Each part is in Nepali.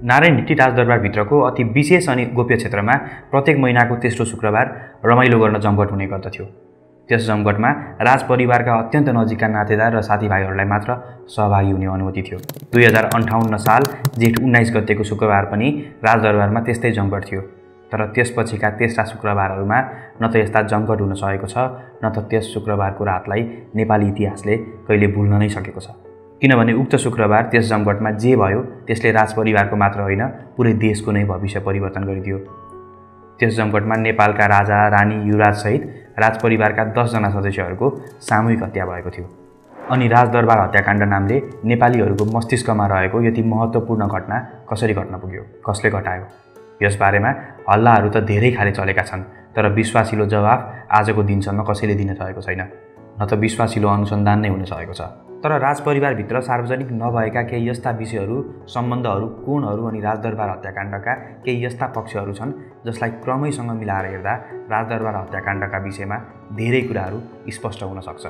नारायणहिटी राजदरबारभित्रको अति विशेष अनि गोप्य क्षेत्रमा प्रत्येक महिनाको तेस्रो शुक्रबार रमाइलो गर्न जमघट हुने गर्दथ्यो। त्यस जमघटमा राजपरिवारका अत्यन्त नजिकका नातेदार र साथीभाइहरूलाई मात्र सहभागी हुने अनुमति थियो। 2058 साल जेठ 19 गतेको शुक्रबार पनि राजदरबारमा त्यस्तै जमघट थियो। तर त्यसपछिका तेस्रा शुक्रबारहरूमा न त यस्ता जमघट हुन सकेको छ, न त त्यस शुक्रबारको रातलाई नेपाली इतिहासले कहिले भुल्न नै सकेको छ। किनभने उक्त शुक्रबार त्यस जमघटमा जे भयो त्यसले राजपरिवारको मात्र होइन, पुरै देशको नै भविष्य परिवर्तन गरिदियो। त्यस जमघटमा नेपालका राजा, रानी, युवराजसहित राजपरिवारका 10 जना सदस्यहरूको सामूहिक हत्या भएको थियो। अनि राजदरबार हत्याकाण्ड नामले नेपालीहरूको मस्तिष्कमा रहेको यति महत्त्वपूर्ण घटना कसरी घट्न पुग्यो, कसले घटायो? यसबारेमा हल्लाहरू त धेरै खाले चलेका छन्, तर विश्वासिलो जवाफ आजको दिनसम्म कसैले दिन सकेको छैन, न त विश्वासिलो अनुसन्धान नै हुन सकेको छ। तर राजपरिवारभित्र सार्वजनिक नभएका केही यस्ता विषयहरू, सम्बन्धहरू, कोणहरू अनि राजदरबार हत्याकाण्डका केही यस्ता पक्षहरू छन् जसलाई क्रमैसँग मिलाएर हेर्दा राजदरबार हत्याकाण्डका विषयमा धेरै कुराहरू स्पष्ट हुन सक्छ।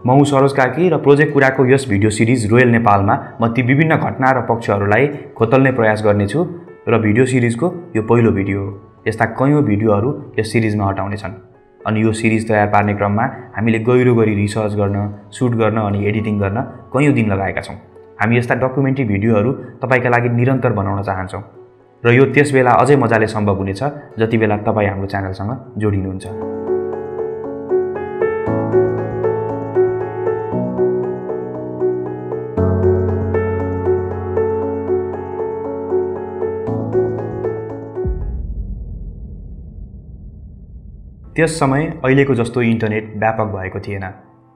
म हुँ सरोज कार्की र प्रोजेक्ट कुराको यस भिडियो सिरिज रोयल नेपालमा म ती विभिन्न घटना र पक्षहरूलाई खोतल्ने प्रयास गर्नेछु र भिडियो सिरिजको यो पहिलो भिडियो हो। यस्ता कयौँ भिडियोहरू यस सिरिजमा हटाउनेछन् अनि यो सिरिज तयार पार्ने क्रममा हामीले गहिरो गरी रिसर्च गर्न, सुट गर्न अनि एडिटिङ गर्न कयौँ दिन लगाएका छौँ। हामी यस्ता डकुमेन्ट्री भिडियोहरू तपाईका लागि निरन्तर बनाउन चाहन्छौँ र यो त्यस बेला अझै मजाले सम्भव हुनेछ जति बेला तपाईँ हाम्रो च्यानलसँग जोडिनुहुन्छ। त्यस समय अहिलेको जस्तो इन्टरनेट व्यापक भएको थिएन।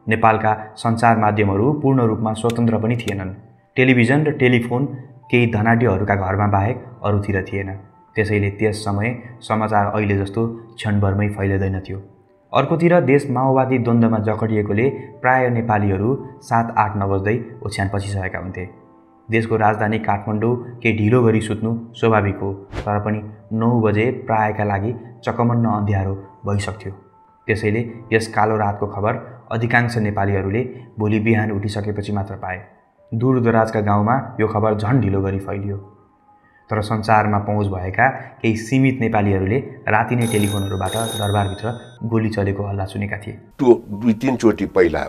नेपालका सञ्चार माध्यमहरू पूर्ण रूपमा स्वतन्त्र पनि थिएनन्। टेलिभिजन र टेलिफोन केही धनाढ्यहरूका घरमा बाहेक अरूतिर थिएन। त्यसैले त्यस समय समाचार अहिले जस्तो क्षणभरमै फैलिँदैनथ्यो। अर्कोतिर देश माओवादी द्वन्द्वमा जकडिएकोले प्राय नेपालीहरू 7-8 नबज्दै ओछ्यान पसिसकेका हुन्थे। देशको राजधानी काठमाडौँ केही ढिलो गरी सुत्नु स्वाभाविक हो, तर पनि 9 बजे प्रायका लागि चकमन्न अँध्यारो भइसक्थ्यो। त्यसैले यस कालो रातको खबर अधिकांश नेपालीहरूले भोलि बिहान उठिसकेपछि मात्र पाए। दूरदराजका गाउँमा यो खबर झन् ढिलो गरी फैलियो। तर सञ्चारमा पहुँच भएका केही सीमित नेपालीहरूले राति नै टेलिफोनहरूबाट दरबारभित्र गोली चलेको हल्ला सुनेका थिए। 2-3 चोटि पहिला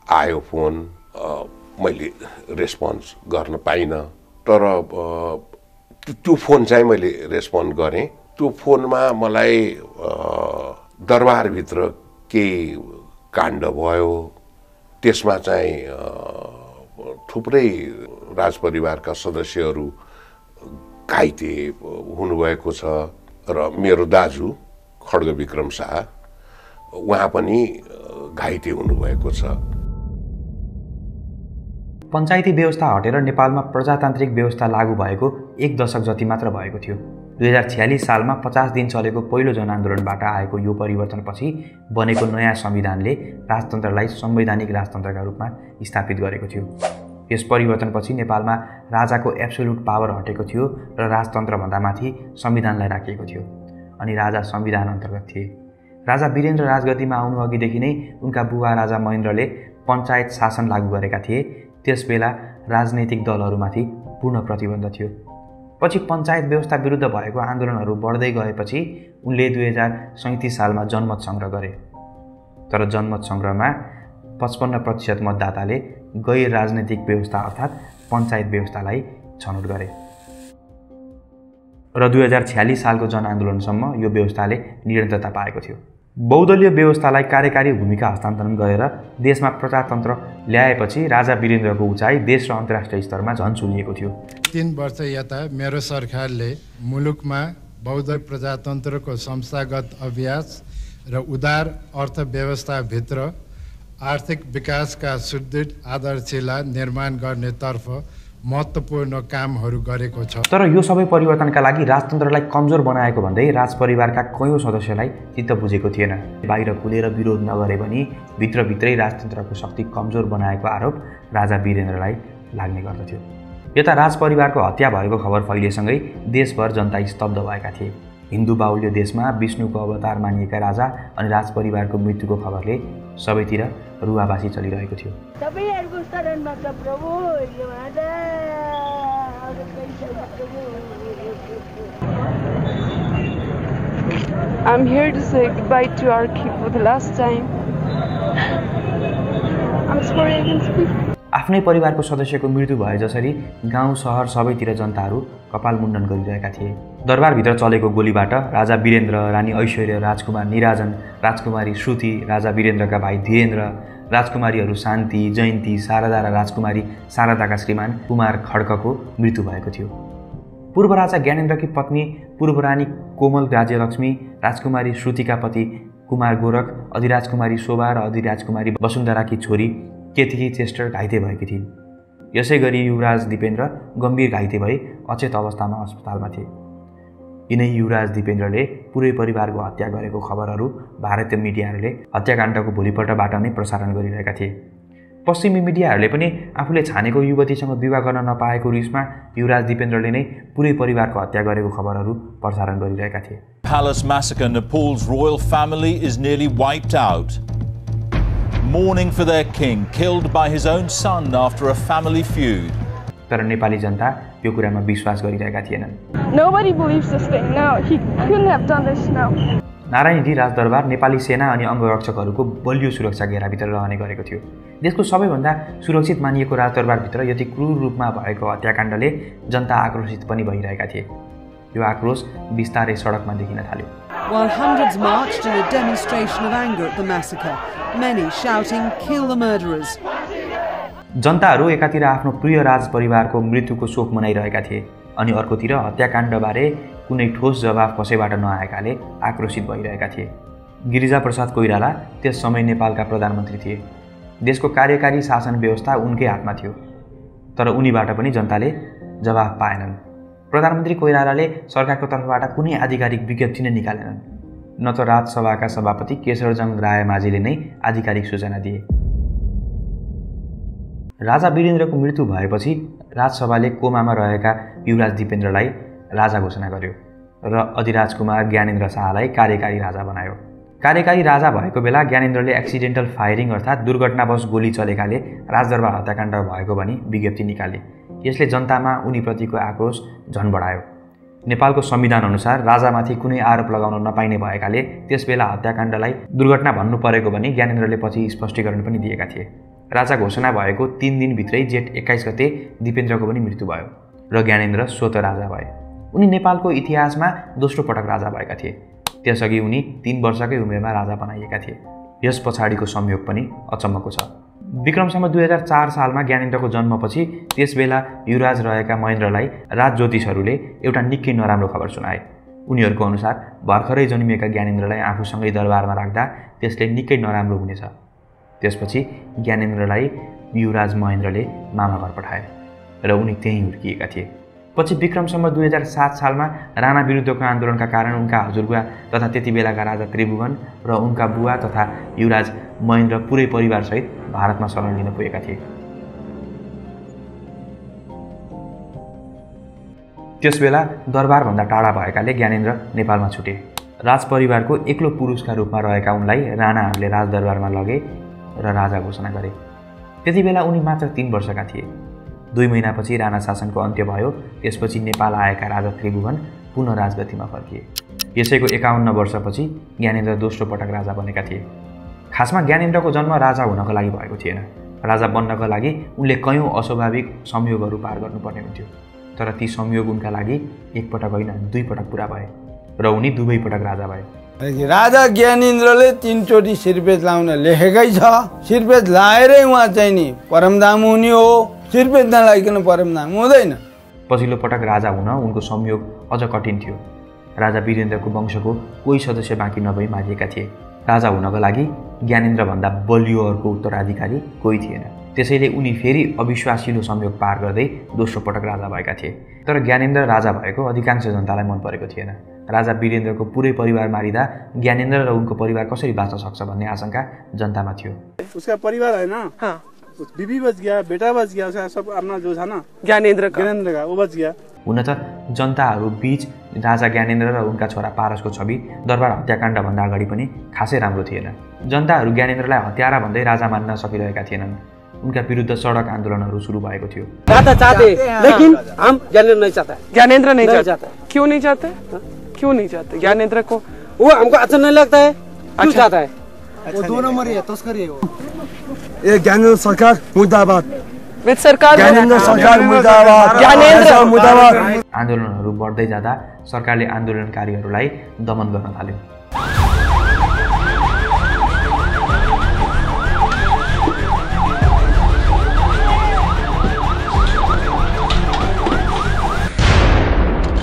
आयो फोन, मैले रेस्पोन्स गर्न पाइनँ, तर त्यो फोन चाहिँ मैले रेस्पोन्ड गरेँ। त्यो फोनमा मलाई दरबारभित्र केही काण्ड भयो, त्यसमा चाहिँ थुप्रै राजपरिवारका सदस्यहरू घाइते हुनुभएको छ र मेरो दाजु खड्गविक्रम शाह उहाँ पनि घाइते हुनुभएको छ। पञ्चायती व्यवस्था हटेर नेपालमा प्रजातान्त्रिक व्यवस्था लागू भएको 1 दशक जति मात्र भएको थियो। 2046 सालमा 50 दिन चलेको पहिलो जनआन्दोलनबाट आएको यो परिवर्तनपछि बनेको नयाँ संविधानले राजतन्त्रलाई संवैधानिक राजतन्त्रका रूपमा स्थापित गरेको थियो। यस परिवर्तनपछि नेपालमा राजाको एब्सोल्युट पावर हटेको थियो र राजतन्त्रभन्दा माथि संविधानलाई राखिएको थियो अनि राजा संविधान अन्तर्गत थिए। राजा वीरेन्द्र राजगद्दीमा आउनु अघिदेखि नै उनका बुबा राजा महेन्द्रले पञ्चायत शासन लागू गरेका थिए। त्यसबेला राजनैतिक दलहरूमाथि पूर्ण प्रतिबन्ध थियो। पछि पञ्चायत व्यवस्था विरुद्ध भएको आन्दोलनहरू बढ्दै गएपछि उनले 2037 सालमा जनमत सङ्ग्रह गरे। तर जनमत सङ्ग्रहमा 55% मतदाताले गैर राजनैतिक व्यवस्था अर्थात् पञ्चायत व्यवस्थालाई छनौट गरे र 2046 सालको जनआन्दोलनसम्म यो व्यवस्थाले निरन्तरता पाएको थियो। बहुदलीय व्यवस्थालाई कार्यकारी भूमिका हस्तान्तरण गरेर देशमा प्रजातन्त्र ल्याएपछि राजा वीरेन्द्रको उचाइ देश र अन्तर्राष्ट्रिय स्तरमा झन् चुलिएको थियो। 3 वर्ष यता मेरो सरकारले मुलुकमा बौद्ध प्रजातन्त्रको संस्थागत अभ्यास र उदार अर्थव्यवस्थाभित्र आर्थिक विकासका सुदृढ आधारशिला निर्माण गर्नेतर्फ महत्त्वपूर्ण कामहरू गरेको छ। तर यो सबै परिवर्तनका लागि राजतन्त्रलाई कमजोर बनाएको भन्दै राजपरिवारका कयौँ सदस्यलाई चित्त बुझेको थिएन। बाहिर खुलेर विरोध नगरे पनि भित्रभित्रै राजतन्त्रको शक्ति कमजोर बनाएको आरोप राजा वीरेन्द्रलाई लाग्ने गर्दथ्यो। यता राजपरिवारको हत्या भएको खबर फैलिएसँगै देशभर जनता स्तब्ध भएका थिए। हिन्दू बाहुल्य देशमा विष्णुको अवतार मानिएका राजा अनि राजपरिवारको मृत्युको खबरले सबैतिर रुवाबासी चलिरहेको थियो। सबैहरुको शरणमा छ प्रभु, यो माता अरु केही छैन प्रभु। I'm here to say goodbye to our king for the last time. I'm sorry I can speak. आफ्नै परिवारको सदस्यको मृत्यु भए जसरी गाउँ सहर सबैतिर जनताहरू कपाल मुण्डन गरिरहेका थिए। दरबारभित्र चलेको गोलीबाट राजा वीरेन्द्र, रानी ऐश्वर्य, राजकुमार निराजन, राजकुमारी श्रुति, राजा वीरेन्द्रका भाइ धीरेन्द्र, राजकुमारीहरू शान्ति, जयन्ती, शारदा र राजकुमारी शारदाका श्रीमान कुमार खड्कको मृत्यु भएको थियो। पूर्व राजा ज्ञानेन्द्रकी पत्नी पूर्व रानी कोमल राज्यलक्ष्मी, राजकुमारी श्रुतिका पति कुमार गोरख, अधिराजकुमारी शोभा र अधिराजकुमारी वसुन्धराकी छोरी केतकी चेस्टर घाइते भएकी थिइन्। यसै गरी युवराज दिपेन्द्र गम्भीर घाइते भई अचेत अवस्थामा अस्पतालमा थिए। यिनै युवराज दिपेन्द्रले पुरै परिवारको हत्या गरेको खबरहरू भारतीय मिडियाहरूले हत्याकाण्डको भोलिपल्टबाट नै प्रसारण गरिरहेका थिए। पश्चिमी मिडियाहरूले पनि आफूले छानेको युवतीसँग विवाह गर्न नपाएको रिसमा युवराज दिपेन्द्रले नै पुरै परिवारको हत्या गरेको खबरहरू प्रसारण गरिरहेका थिए। Palace massacre, Nepal's royal family is nearly wiped out. Mourning for their king, killed by his own son after a family feud. तर नेपाली जनता यो कुरामा विश्वास गरिरहेका थिएनन्। Nobody believes this thing now. He couldn't have done this now. Narayanhiti राजदरबार नेपाली सेना अनि अङ्गरक्षकहरूको बलियो सुरक्षा घेराभित्र रहने गरेको थियो। देशको सबैभन्दा सुरक्षित मानिएको राजदरबारभित्र यति क्रूर रूपमा भएको हत्याकाण्डले जनता आक्रोशित पनि भइरहेका थिए। यो आक्रोश बिस्तारै सडकमा देखिन थाल्यो। While hundreds marched in a demonstration of anger at the massacre, many shouting, "Kill the murderers!" जनताहरू एकातिर आफ्नो प्रिय राज परिवारको मृत्युको शोक मनाइरहेका थिए अनि अर्कोतिर हत्याकाण्डबारे कुनै ठोस जवाफ कसैबाट नआएकाले आक्रोशित भइरहेका थिए। गिरिजा प्रसाद कोइराला त्यस समय नेपालका प्रधानमन्त्री थिए। देशको कार्यकारी शासन व्यवस्था उनकै हातमा थियो, तर उनीबाट पनि जनताले जवाफ पाएनन्। प्रधानमन्त्री कोइरालाले सरकारको तर्फबाट कुनै आधिकारिक विज्ञप्ति नै निकालेनन्, न त राजसभाका सभापति केशरजङ रायमाझीले नै आधिकारिक सूचना दिए। राजा वीरेन्द्रको मृत्यु भएपछि राजसभाले कोमामा रहेका युवराज दिपेन्द्रलाई राजा घोषणा गर्यो र अधिराजकुमार ज्ञानेन्द्र शाहलाई कार्यकारी राजा बनायो। कार्यकारी राजा भएको बेला ज्ञानेन्द्रले एक्सिडेन्टल फायरिङ अर्थात् दुर्घटनावश गोली चलेकाले राजदरबार हत्याकाण्ड भएको भनी विज्ञप्ति निकाले। यसले जनतामा उनीप्रतिको आक्रोश झन बढायो। नेपालको संविधान अनुसार राजामाथि कुनै आरोप लगाउन नपाइने भएकाले त्यसबेला हत्याकाण्डलाई दुर्घटना भन्नु परेको भनी ज्ञानेन्द्रले पछि स्पष्टीकरण पनि दिएका थिए। राजा घोषणा भएको 3 दिनभित्रै जेठ 21 गते दिपेन्द्रको पनि मृत्यु भयो र ज्ञानेन्द्र स्वतः राजा भए। उनी नेपालको इतिहासमा दोस्रो पटक राजा भएका थिए। त्यसअघि उनी 3 वर्षकै उमेरमा राजा बनाइएका थिए। यस पछाडिको संयोग पनि अचम्मको छ। विक्रमसम्म 2004 सालमा ज्ञानेन्द्रको जन्मपछि त्यसबेला युवराज रहेका महेन्द्रलाई राजज्योतिषहरूले एउटा निकै नराम्रो खबर सुनाए। उनीहरूको अनुसार भर्खरै जन्मिएका ज्ञानेन्द्रलाई आफूसँगै दरबारमा राख्दा त्यसले निकै नराम्रो हुनेछ। त्यसपछि ज्ञानेन्द्रलाई युवराज महेन्द्रले मामा घर पठाए र उनी त्यहीँ हुर्किएका थिए। पछि विक्रमसम्म 2007 सालमा राणा विरुद्धको आन्दोलनका कारण उनका हजुरबुवा तथा त्यति बेलाका राजा त्रिभुवन र उनका बुवा तथा युवराज महेन्द्र पुरै परिवारसहित भारतमा शरण लिन पुगेका थिए। त्यसबेला दरबारभन्दा टाढा भएकाले ज्ञानेन्द्र नेपालमा छुटे। राजपरिवारको एक्लो पुरुषका रूपमा रहेका उनलाई राणाहरूले राजदरबारमा लगे र राजा घोषणा गरे। त्यति बेला उनी मात्र 3 वर्षका थिए। 2 महिनापछि राणा शासनको अन्त्य भयो। त्यसपछि नेपाल आएका राजा त्रिभुवन पुनः राजगद्दीमा फर्किए। यसैको 51 वर्षपछि ज्ञानेन्द्र दोस्रो पटक राजा बनेका थिए। खासमा ज्ञानेन्द्रको जन्म राजा हुनको लागि भएको थिएन। राजा बन्नको लागि उनले कयौँ अस्वाभाविक संयोगहरू पार गर्नुपर्ने हुन्थ्यो, तर ती संयोग उनका लागि एक पटक होइन 2 पटक पुरा भए र उनी दुवै पटक राजा भए। राजा ज्ञानेन्द्रले 3 चोटि सिरपेज लाउन लेखेकै छ। सिरपेज लाएरै उहाँ चाहिँ नि परमधाम हुने हो, सिरपेज नलाइकन परमधाम हुँदैन। पछिल्लो पटक राजा हुन उनको संयोग अझ कठिन थियो। राजा वीरेन्द्रको वंशको कोही सदस्य बाँकी नभई मारिएका थिए। राजा हुनको लागि ज्ञानेन्द्रभन्दा बलियो अर्को उत्तराधिकारी कोही थिएन। त्यसैले उनी फेरि अविश्वासिलो संयोग पार गर्दै दोस्रो पटक राजा भएका थिए। तर ज्ञानेन्द्र राजा भएको अधिकांश जनतालाई मन परेको थिएन। राजा वीरेन्द्रको पुरै परिवार मारिदा ज्ञानेन्द्र र उनको परिवार कसरी बाँच्न सक्छ भन्ने आशंका जनतामा थियो। उसका परिवार है ना, हाँ, बीबी बच गया, बेटा बच गया, उसका सब अपना जो था ना ज्ञानेन्द्र का वो बच गया। हुन त जनताहरू बीच राजा ज्ञानेन्द्र र उनका छोरा पारसको छवि दरबार हत्याकाण्डभन्दा अगाडि पनि खासै राम्रो थिएन। जनताहरू ज्ञानेन्द्रलाई हत्यारा भन्दै राजा मान्न सकिरहेका थिएनन्। उनका विरुद्ध सडक आन्दोलनहरू सुरु भएको थियो। राजा चाहते लेकिन हम ज्ञानेन्द्र नहीं चाहता। ज्ञानेन्द्र नहीं चाहता। क्यों नहीं चाहते? क्यों नहीं चाहते? ज्ञानेन्द्र को वो हमको अच्छा नहीं लगता है। क्यों चाहता है? वो 2 नंबर है, तस्करी है वो। ये ज्ञानेन्द्र सरकार मुर्दाबाद। विद सरकार ज्ञानेन्द्र सरकार मुर्दाबाद। ज्ञानेन्द्र मुर्दाबाद। आन्दोलनहरू बढ्दै जाँदा सरकारले आन्दोलनकारीहरूलाई दमन गर्न थाल्यो।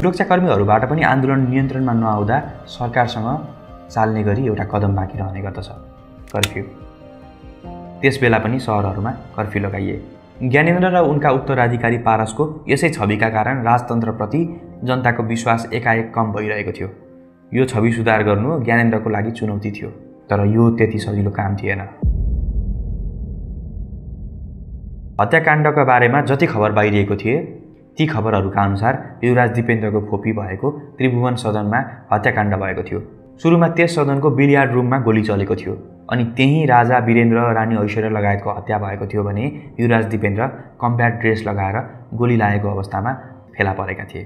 सुरक्षाकर्मीहरूबाट पनि आन्दोलन नियन्त्रणमा नआउँदा सरकारसँग चाल्ने गरी एउटा कदम बाँकी रहने गर्दछ, कर्फ्यू। त्यसबेला पनि सहरहरूमा कर्फ्यू लगाइए। ज्ञानेन्द्र र उनका उत्तराधिकारी पारसको यसै छविका कारण राजतन्त्रप्रति जनताको विश्वास एकाएक कम भइरहेको थियो। यो छवि सुधार गर्नु ज्ञानेन्द्रको लागि चुनौती थियो, तर यो त्यति सजिलो काम थिएन। हत्याकाण्डका बारेमा जति खबर बाहिरिएको थिए ती खबरहरूका अनुसार युवराज दिपेन्द्रको खोपी भएको त्रिभुवन सदनमा हत्याकाण्ड भएको थियो। सुरुमा त्यस सदनको बिलियार्ड रुममा गोली चलेको थियो अनि त्यही राजा वीरेन्द्र, रानी ऐश्वर्या लगायतको हत्या भएको थियो भने युवराज दिपेन्द्र कम्ब्याट ड्रेस लगाएर गोली लागेको अवस्थामा फेला परेका थिए।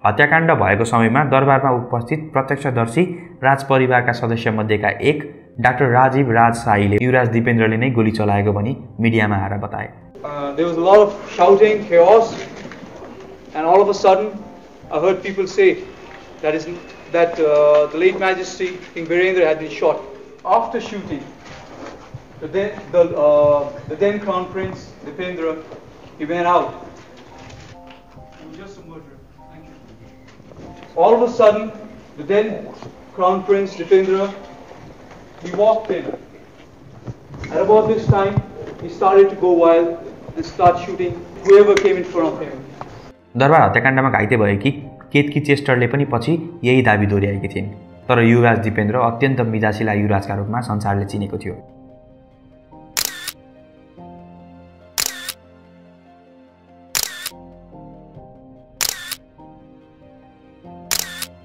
हत्याकाण्ड भएको समयमा दरबारमा उपस्थित प्रत्यक्षदर्शी राजपरिवारका सदस्यमध्येका एक डाक्टर राजीव राज शाहीले युवराज दिपेन्द्रले नै गोली चलाएको भनी मिडियामा आएर बताए। There was a lot of shouting, chaos, and all of a sudden I heard people say that the late Majesty King Virendra had been shot. After shooting, the then Crown Prince Dipendra, he went out. He was just a murderer. Thank you. All of a sudden, the then Crown Prince Dipendra, he walked in. At about this time, he started to go wild and start shooting whoever came in front of him. दरबार हत्याकाण्डमा घाइते भएकी केतकी चेस्टरले पनि पछि यही दाबी दोहोऱ्याएकी थिइन्, तर युवराज दिपेन्द्र अत्यन्त मिजासिला युवराजका रूपमा संसारले चिनेको थियो।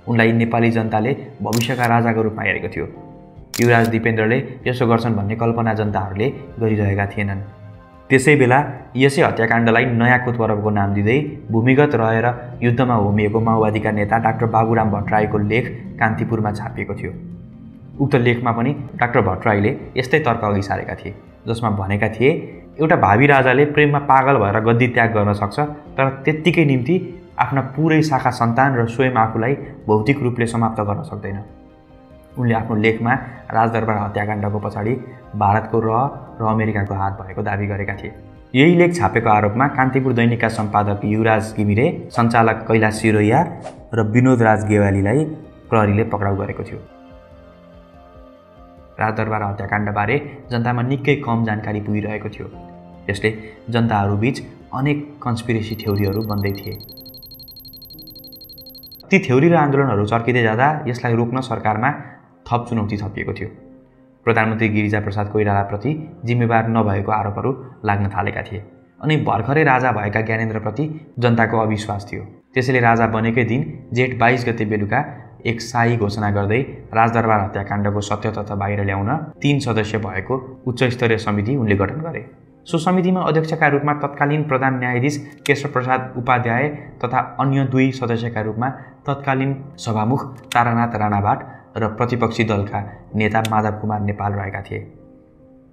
उनलाई नेपाली जनताले भविष्यका राजाको रूपमा हेरेको थियो। युवराज दिपेन्द्रले यसो गर्छन् भन्ने कल्पना जनताहरूले गरिरहेका थिएनन्। त्यसै बेला यसै हत्याकाण्डलाई नयाँ कुतपर्वको नाम दिँदै भूमिगत रहेर युद्धमा होमिएको माओवादीका नेता डाक्टर बाबुराम भट्टराईको लेख कान्तिपुरमा छापिएको थियो। उक्त लेखमा पनि डाक्टर भट्टराईले यस्तै तर्क अघि सारेका थिए, जसमा भनेका थिए एउटा भावी राजाले प्रेममा पागल भएर गद्दी त्याग गर्न सक्छ, तर त्यत्तिकै निम्ति आफ्ना पुरै शाखा सन्तान र स्वयं आफूलाई भौतिक रूपले समाप्त गर्न सक्दैन। उनले आफ्नो लेखमा राजदरबार हत्याकाण्डको पछाडि भारतको र अमेरिकाको हात भएको दाबी गरेका थिए। यही लेख छापेको आरोपमा कान्तिपुर दैनिकका सम्पादक युवराज घिमिरे, सञ्चालक कैलाश सिरोया र विनोद राज गेवालीलाई प्रहरीले पक्राउ गरेको थियो। राजदरबार हत्याकाण्डबारे जनतामा निकै कम जानकारी पुगिरहेको थियो। यसले जनताहरूबीच अनेक कन्स्पिरेसी थ्योरीहरू बन्दै थिए। ती थ्योरी र आन्दोलनहरू चर्किँदै जाँदा यसलाई रोक्न सरकारमा थप चुनौती थपिएको थियो। प्रधानमन्त्री गिरिजाप्रसाद कोइरालाप्रति जिम्मेवार नभएको आरोपहरू लाग्न थालेका थिए अनि भर्खरै राजा भएका ज्ञानेन्द्रप्रति जनताको अविश्वास थियो। त्यसैले राजा बनेकै दिन जेठ 22 गते बेलुका एक शाही घोषणा गर्दै राजदरबार हत्याकाण्डको सत्य तथ्य बाहिर ल्याउन 3 सदस्य भएको उच्चस्तरीय समिति उनले गठन गरे। सो समितिमा अध्यक्षका रूपमा तत्कालीन प्रधान न्यायाधीश केशव प्रसाद उपाध्याय तथा अन्य 2 सदस्यका रूपमा तत्कालीन सभामुख तारानाथ राणाबाट र प्रतिपक्षी दलका नेता माधव कुमार नेपाल रहेका थिए।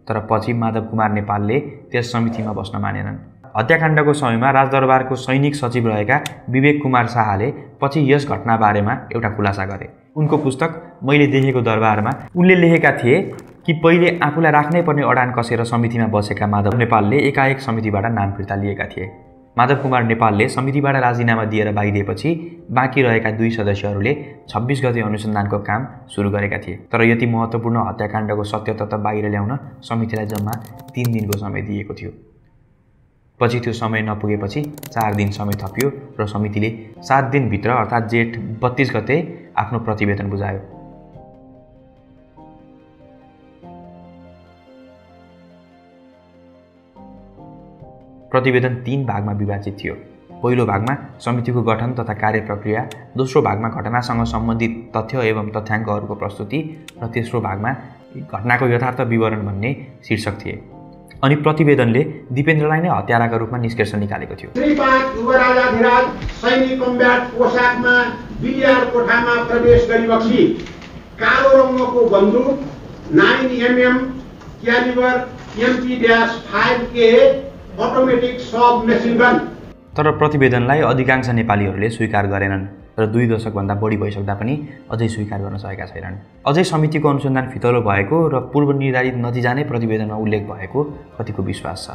तर पछि माधव कुमार नेपालले त्यस समितिमा बस्न मानेनन्। हत्याकाण्डको समयमा राजदरबारको सैनिक सचिव रहेका विवेक कुमार शाहले पछि यस घटनाबारेमा एउटा खुलासा गरे। उनको पुस्तक मैले देखेको दरबारमा उनले लेखेका थिए कि पहिले आफूलाई राख्नै पर्ने अडान कसेर समितिमा बसेका माधव नेपालले एकाएक समितिबाट नाम फिर्ता लिएका थिए। माधव कुमार नेपालले समितिबाट राजीनामा दिएर बाहिरिएपछि बाँकी रहेका 2 सदस्यहरूले 26 गते अनुसन्धानको काम सुरु गरेका थिए। तर यति महत्त्वपूर्ण हत्याकाण्डको सत्य तथ्य बाहिर ल्याउन समितिलाई जम्मा 3 दिनको समय दिएको थियो। पछि त्यो समय नपुगेपछि 4 दिन समय थपियो र समितिले 7 दिनभित्र अर्थात् जेठ 32 गते आफ्नो प्रतिवेदन बुझायो। प्रतिवेदन 3 भागमा विभाजित थियो। पहिलो भागमा समितिको गठन तथा कार्यप्रक्रिया, दोस्रो भागमा घटनासँग सम्बन्धित तथ्य एवं तथ्याङ्कहरूको प्रस्तुति र तेस्रो भागमा घटनाको यथार्थ विवरण भन्ने शीर्षक थिए। अनि प्रतिवेदनले दिपेन्द्रलाई नै हत्याराका रूपमा निष्कर्ष निकालेको थियो। श्री 5 युवराजाधिराज सैनिक कम्ब्याट पोसाकमा बिलियार कोठामा प्रवेश गरेपछि कालो रङको बन्दुक 9mm क्यालिबर MP-5K अटोमेटिक सब मेसिन गन। तर प्रतिवेदनलाई अधिकांश नेपालीहरूले स्वीकार गरेनन् र 2 दशकभन्दा बढी भइसक्दा पनि अझै स्वीकार गर्न सकेका छैनन्। अझै समितिको अनुसन्धान फितलो भएको र पूर्व निर्धारित नतिजा नै प्रतिवेदनमा उल्लेख भएको कतिको विश्वास छ।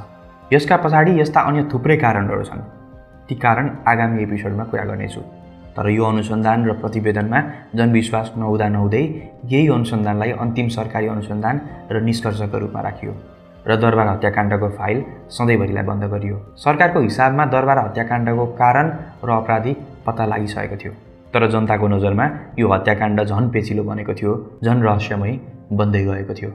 यसका पछाडि यस्ता अन्य थुप्रै कारणहरू छन्। ती कारण आगामी एपिसोडमा कुरा गर्नेछु। तर यो अनुसन्धान र प्रतिवेदनमा जनविश्वास नहुँदै यही अनुसन्धानलाई अन्तिम सरकारी अनुसन्धान र निष्कर्षको रूपमा राखियो र दरबार हत्याकाण्डको फाइल सधैँभरिलाई बन्द गरियो। सरकारको हिसाबमा दरबार हत्याकाण्डको कारण र अपराधी पत्ता लागिसकेको थियो, तर जनताको नजरमा यो हत्याकाण्ड झन पेचिलो बनेको थियो, झन रहस्यमय बन्दै गएको थियो।